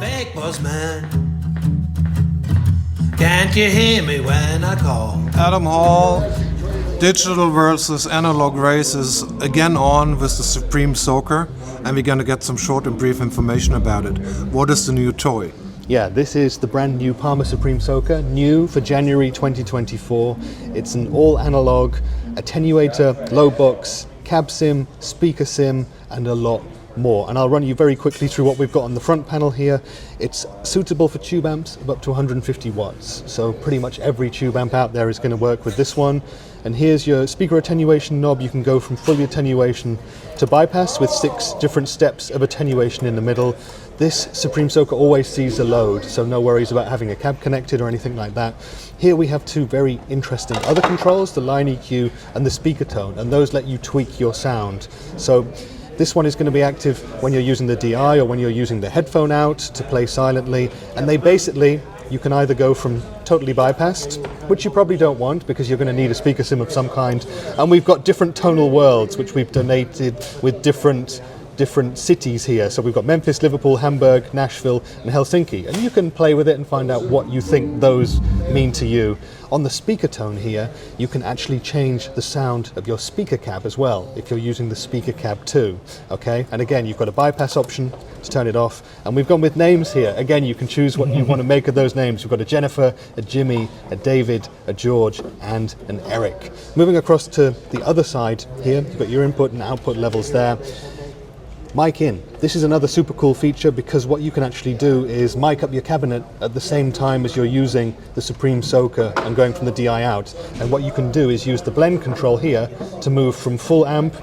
Big boss man, can't you hear me when I call? Adam Hall, digital versus analog races again on with the Supreme Soaker, and we're gonna get some short and brief information about it. What is the new toy? Yeah, this is the brand new Palmer Supreme Soaker, new for January 2024. It's an all analog attenuator, low box, cab sim, speaker sim, and a lot more. And I'll run you very quickly through what we've got on the front panel here. It's suitable for tube amps of up to 150 watts. So pretty much every tube amp out there is going to work with this one. And here's your speaker attenuation knob. You can go from full attenuation to bypass with 6 different steps of attenuation in the middle. This Supreme Soaker always sees a load, so no worries about having a cab connected or anything like that. Here we have 2 very interesting other controls, the line EQ and the speaker tone, and those let you tweak your sound. So this one is going to be active when you're using the DI or when you're using the headphone out to play silently, and they basically, you can either go from totally bypassed, which you probably don't want because you're going to need a speaker sim of some kind, and we've got different tonal worlds which we've donated with different cities here. So we've got Memphis, Liverpool, Hamburg, Nashville and Helsinki, and you can play with it and find out what you think those mean to you. On the speaker tone here, you can actually change the sound of your speaker cab as well if you're using the speaker cab too. Okay, and again you've got a bypass option to turn it off, and we've gone with names here. Again, you can choose what you want to make of those names. We've got a Jennifer, a Jimmy, a David, a George and an Eric. Moving across to the other side here, you've got your input and output levels there. Mic in. This is another super cool feature because what you can actually do is mic up your cabinet at the same time as you're using the Supreme Soaker and going from the DI out. And what you can do is use the blend control here to move from full amp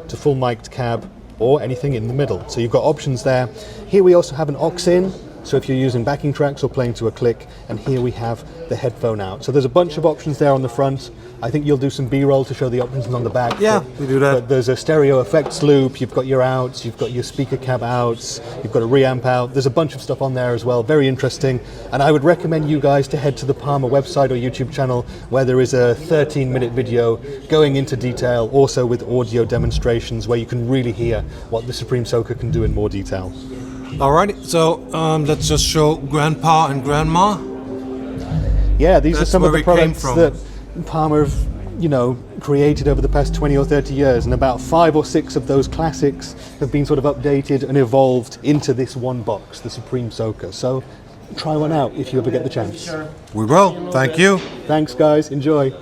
to full mic'd cab or anything in the middle. So you've got options there. Here we also have an aux in, so if you're using backing tracks or playing to a click, and here we have the headphone out. So there's a bunch of options there on the front. I think you'll do some B-roll to show the options on the back. Yeah, we do that. But there's a stereo effects loop, you've got your outs, you've got your speaker cab outs, you've got a reamp out. There's a bunch of stuff on there as well, very interesting. And I would recommend you guys to head to the Palmer website or YouTube channel where there is a 13-minute video going into detail, also with audio demonstrations where you can really hear what the Supreme Soaker can do in more detail. Alrighty, so let's just show Grandpa and Grandma. Yeah, these are some of the where we came products from. that Palmer have, created over the past 20 or 30 years, and about 5 or 6 of those classics have been sort of updated and evolved into this one box, the Supreme Soaker. So try one out if you ever get the chance. We will. Thank you. Thanks, guys. Enjoy.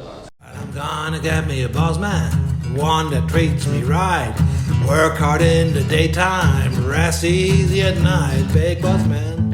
I'm gonna get me a boss man, one that treats me right. Work hard in the daytime, rest easy at night, big boss man.